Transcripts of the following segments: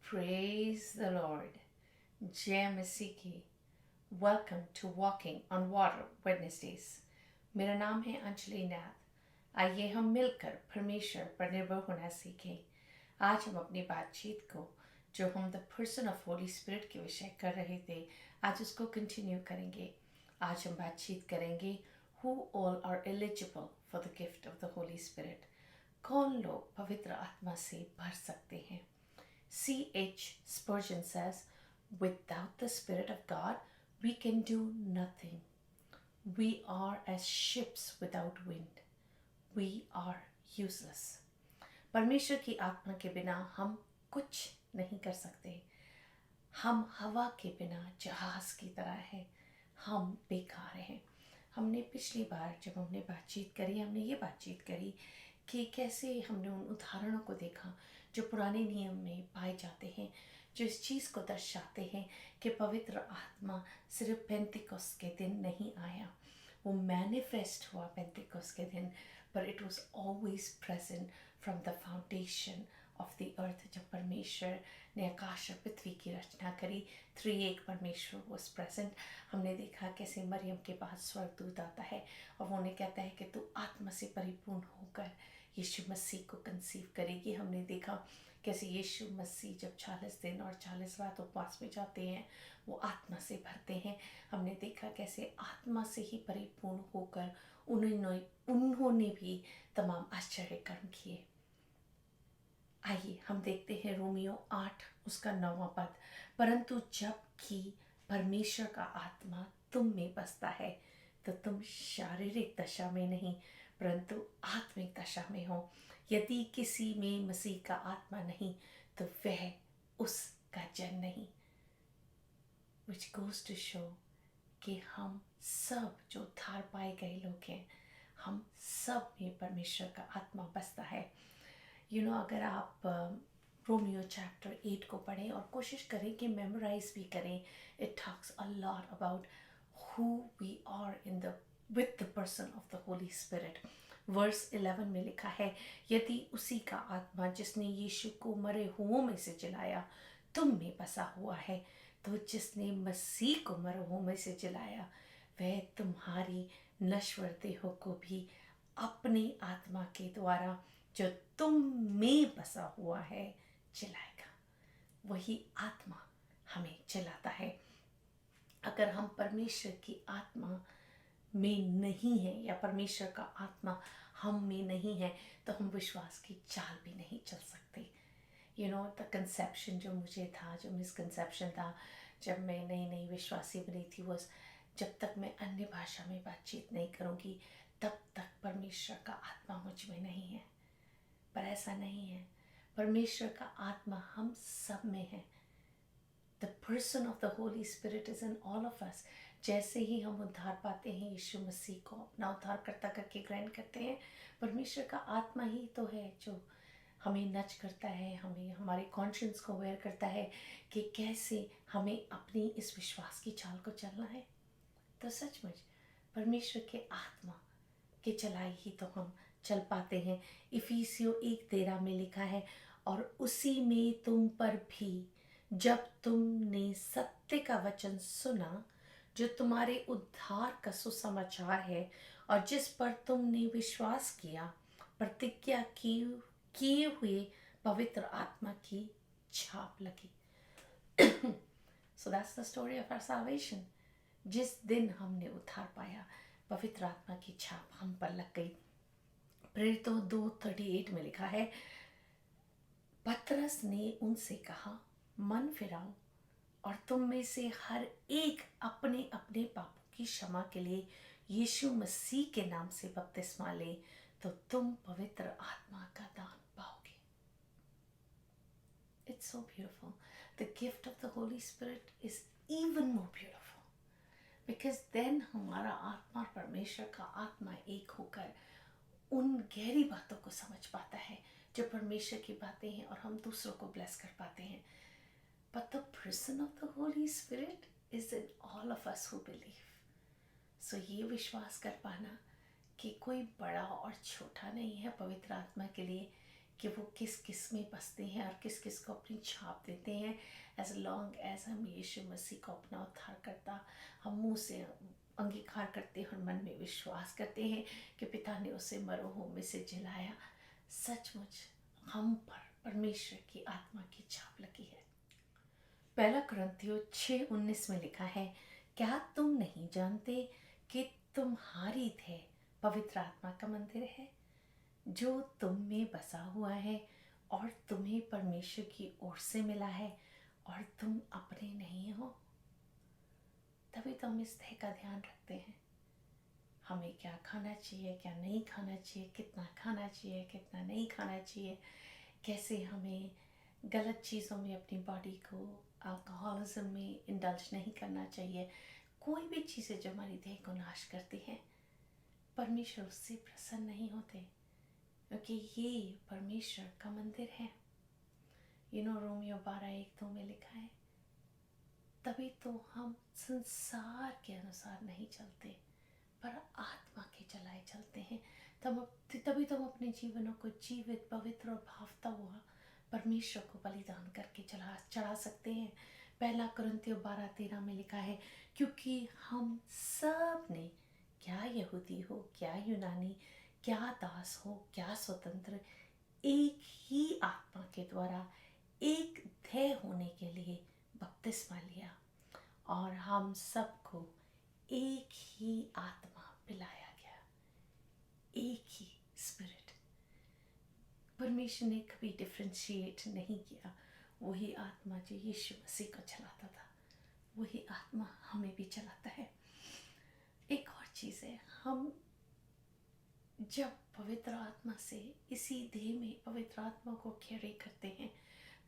Praise the Lord. जय मसीह की। Welcome to walking on water Wednesdays. मेरा नाम है अंजलि नाथ। आइए हम मिलकर परमेश्वर पर निर्भर होना सीखें। आज हम अपनी बातचीत को, जो हम the person of Holi spirit के विषय कर रहे थे, आज उसको कंटिन्यू करेंगे। आज हम बातचीत करेंगे who all are eligible for the gift of the Holy Spirit. कौन लोग पवित्र आत्मा से भर सकते हैं। C.H. Spurgeon says, without the Spirit of God, we can do nothing. We are as ships without wind. We are useless. परमेश्वर की आत्मा के बिना हम कुछ नहीं कर सकते। हम हवा के बिना जहाज की तरह हैं। हम बेकार हैं। हमने पिछली बार जब हमने बातचीत करी, हमने ये बातचीत करी कि कैसे हमने उन उदाहरणों को देखा जो पुराने नियम में पाए जाते हैं, जो इस चीज़ को दर्शाते हैं कि पवित्र आत्मा सिर्फ पेंतिकोस्त के दिन नहीं आया, वो मैनिफेस्ट हुआ पेंतिकोस्त के दिन, पर it was always present from the foundation of the earth. जब परमेश्वर ने आकाश और पृथ्वी की रचना करी, त्रिएक परमेश्वर वॉज प्रेजेंट। हमने देखा कैसे मरियम के पास स्वर्गदूत आता है और वो उन्हें कहता है कि तू आत्मा से परिपूर्ण होकर यीशु मसीह को कंसीव करेगी। हमने देखा कैसे यीशु मसीह जब 40 दिन और 40 रात उपवास में जाते हैं, वो आत्मा से भरते हैं। हमने देखा कैसे आत्मा से ही परिपूर्ण होकर उन्होंने भी तमाम आश्चर्य कर्म किए। आइए हम देखते हैं रोमियो 8 उसका 9वां पद। परंतु जब कि परमेश्वर का आत्मा तुम में बसता है, तो तुम शारीरिक दशा में नहीं परंतु आत्मिक दशा में हो। यदि किसी में मसीह का आत्मा नहीं, तो वह उसका जन नहीं। Which goes to show कि हम सब जो उद्धार पाए गए लोग हैं, हम सब में परमेश्वर का आत्मा बसता है। अगर आप रोमियो चैप्टर 8 को पढ़ें और कोशिश करें कि मेमोराइज भी करें, it talks a lot about who we are in the with the person of the Holy Spirit. Verse 11 में लिखा है, यदि उसी का आत्मा जिसने यीशु को मरे हुओं में से जिलाया तुम में बसा हुआ है, तो जिसने मसीह को मरे हुओं में से जिलाया वह तुम्हारी नश्वर देहों को भी अपनी आत्मा के द्वारा जो तुम में बसा हुआ है जिलाएगा। वही आत्मा हमें जिलाता है। अगर हम परमेश्वर की आत्मा में नहीं है या परमेश्वर का आत्मा हम में नहीं है, तो हम विश्वास की चाल भी नहीं चल सकते। द कंसेप्शन जो मुझे था, जो मिसकंसेप्शन था जब मैं नई नई विश्वासी बनी थी, वो जब तक मैं अन्य भाषा में बातचीत नहीं करूँगी तब तक परमेश्वर का आत्मा मुझ में नहीं है। पर ऐसा नहीं है। परमेश्वर का आत्मा हम सब में है। The person of the Holy spirit is in all of us. जैसे ही हम उद्धार पाते हैं, यीशु मसीह को अपना उद्धारकर्ता करके ग्रहण करते हैं, परमेश्वर का आत्मा ही तो है जो हमें नच करता है, हमें हमारे कॉन्शियंस को अवेयर करता है कि कैसे हमें अपनी इस विश्वास की चाल को चलना है। तो सचमुच परमेश्वर के आत्मा के चलाई ही तो हम चल पाते हैं। इफिसियों 1:13 में लिखा है, और उसी में तुम पर भी जब तुमने सत्य का वचन सुना, जो तुम्हारे उद्धार का सुसमाचार है, और जिस पर तुमने विश्वास किया, प्रतिज्ञा किए हुए पवित्र आत्मा की छाप लगी। So that's the story of our salvation. जिस दिन हमने उद्धार पाया, पवित्र आत्मा की छाप हम पर लग गई। प्रेरितों 2:38 में लिखा है, पतरस ने उनसे कहा, मन फिराओ और तुम में से हर एक अपने अपने पापों की क्षमा के लिए यीशु मसीह के नाम से बपतिस्मा ले, तो तुम पवित्र आत्मा का दान पाओगे। It's so beautiful. The gift of the Holy Spirit is even more beautiful because then हमारा आत्मा और परमेश्वर का आत्मा एक होकर उन गहरी बातों को समझ पाता है जो परमेश्वर की बातें हैं और हम दूसरों को ब्लेस कर पाते हैं. But the person of the Holy Spirit is in all of us who believe. So ये विश्वास कर पाना कि कोई बड़ा और छोटा नहीं है पवित्र आत्मा के लिए, कि वो किस किस में बसते हैं और किस किस को अपनी छाप देते हैं. एज लॉन्ग एज हम यीशु मसीह को अपना उद्धार करता हम मुंह से अंगीकार करते हैं और मन में विश्वास करते हैं कि पिता ने उसे मरोहों में से जिलाया, सचमुच हम पर परमेश्वर की आत्मा की छाप लगी है. पहला कुरिन्थियों 6:19 में लिखा है, क्या तुम नहीं जानते कि तुम्हारी देह पवित्र आत्मा का मंदिर है जो तुम में बसा हुआ है और तुम्हें परमेश्वर की ओर से मिला है और तुम अपने नहीं हो. तभी तो हम इस देह का ध्यान रखते हैं. हमें क्या खाना चाहिए, क्या नहीं खाना चाहिए, कितना खाना चाहिए, कितना नहीं खाना चाहिए, कैसे हमें गलत चीज़ों में अपनी बॉडी को, अल्कोहलिज्म में इंडल्ज नहीं करना चाहिए. कोई भी चीज़ें जो हमारी देह को नाश करती हैं, परमेश्वर उससे प्रसन्न नहीं होते, क्योंकि ये परमेश्वर का मंदिर है. रोमियो 12:1-2 में लिखा है, तभी तो हम संसार के अनुसार नहीं चलते पर आत्मा के चलाए चलते हैं. तभी तो हम अपने जीवनों को जीवित, पवित्र और भावता हुआ परमेश्वर को बलिदान करके चढ़ा सकते हैं. पहला कुरिन्थियों 12:13 में लिखा है, क्योंकि हम सब ने, क्या यहूदी हो, क्या यूनानी, क्या दास हो, क्या स्वतंत्र, एक ही आत्मा के द्वारा एक देह होने के लिए बपतिस्मा लिया और हम सबको एक ही आत्मा पिलाया गया. एक ही स्पिरिट. परमेश्वर ने कभी डिफ्रेंशिएट नहीं किया. वही आत्मा जो यीशु मसीह को चलाता था, वही आत्मा हमें भी चलाता है. एक और चीज़ है, हम जब पवित्र आत्मा से इसी देह में पवित्र आत्मा को कैरी करते हैं,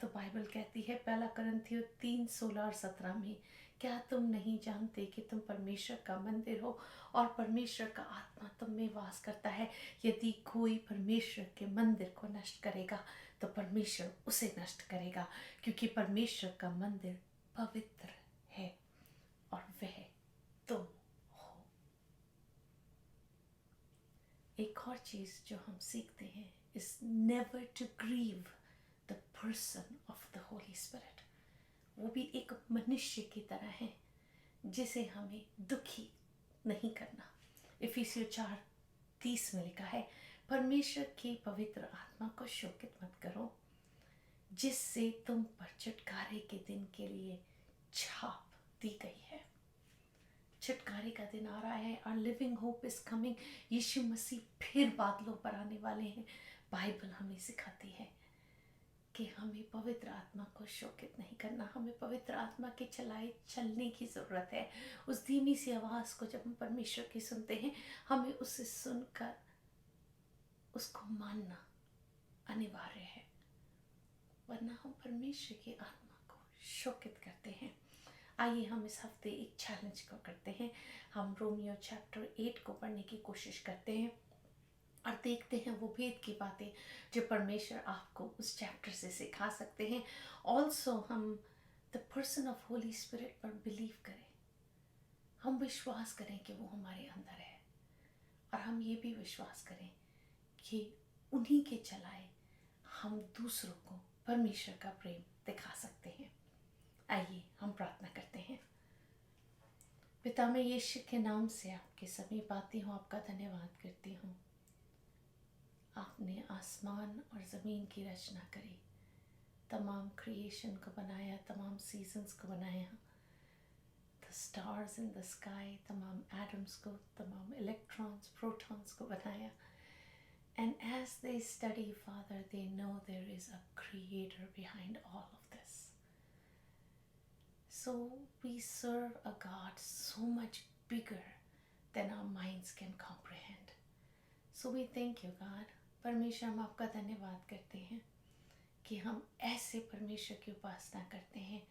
तो बाइबल कहती है पहला कुरिन्थियों 3:16-17 में, क्या तुम नहीं जानते कि तुम परमेश्वर का मंदिर हो और परमेश्वर का आत्मा तुम में वास करता है. यदि कोई परमेश्वर के मंदिर को नष्ट करेगा तो परमेश्वर उसे नष्ट करेगा, क्योंकि परमेश्वर का मंदिर पवित्र है और वह तुम हो. एक और चीज़ जो हम सीखते हैं इस never to grieve the person of the Holy Spirit. वो भी एक मनुष्य की तरह है जिसे हमें दुखी नहीं करना. इफिसियों 4:30 में लिखा है, परमेश्वर की पवित्र आत्मा को शोकित मत करो जिससे तुम पर छुटकारे के दिन के लिए छाप दी गई है. छुटकारे का दिन आ रहा है. और लिविंग होप इज कमिंग. यीशु मसीह फिर बादलों पर आने वाले हैं. बाइबल हमें सिखाती है कि हमें पवित्र आत्मा को शोकित नहीं करना. हमें पवित्र आत्मा के चलाए चलने की ज़रूरत है. उस धीमी सी आवाज़ को जब हम परमेश्वर की सुनते हैं, हमें उसे सुनकर उसको मानना अनिवार्य है, वरना हम परमेश्वर की आत्मा को शोकित करते हैं. आइए हम इस हफ्ते एक चैलेंज को करते हैं. हम रोमियो चैप्टर 8 को पढ़ने की कोशिश करते हैं और देखते हैं वो भेद की बातें जो परमेश्वर आपको उस चैप्टर से सिखा सकते हैं. ऑल्सो हम the person of Holi spirit पर बिलीव करें. हम विश्वास करें कि वो हमारे अंदर है और हम ये भी विश्वास करें कि उन्हीं के चलाए हम दूसरों को परमेश्वर का प्रेम दिखा सकते हैं. आइए हम प्रार्थना करते हैं. पिता, मैं यीशु के नाम से आपके समीप आती हूँ, आपका धन्यवाद करती हूँ. आपने आसमान और ज़मीन की रचना करी, तमाम क्रिएशन को बनाया, तमाम सीजन्स को बनाया, the stars in the sky, तमाम एटम्स को, तमाम इलेक्ट्रॉन्स, प्रोटॉन्स को बनाया. And as they study, Father, they know there is a creator behind all of this. So we serve a God so much bigger than our minds can comprehend. So we thank you, God. परमेश्वर, हम आपका धन्यवाद करते हैं कि हम ऐसे परमेश्वर की उपासना करते हैं,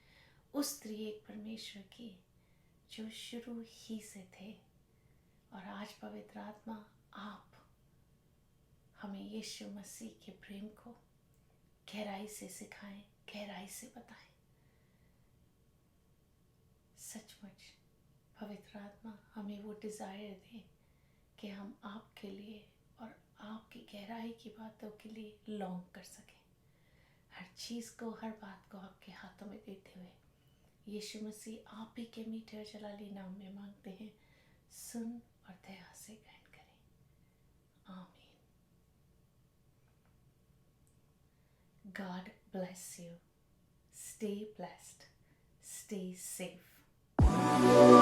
उस त्रिएक परमेश्वर की जो शुरू ही से थे। और आज पवित्र आत्मा आप हमें यीशु मसीह के प्रेम को गहराई से सिखाएं, गहराई से बताएं। सचमुच पवित्र आत्मा हमें वो डिज़ायर दें कि हम आपके लिए और आपकी गहराई की बातों के लिए लॉन्ग कर सकें। हर चीज़ को, हर बात को आपके हाथों में देते हुए यीशु मसीह आप ही के मीठे और जलाली नाम में मांगते हैं, सुन और दया से ग्रहण करें। आमीन। God bless you. Stay blessed. Stay safe.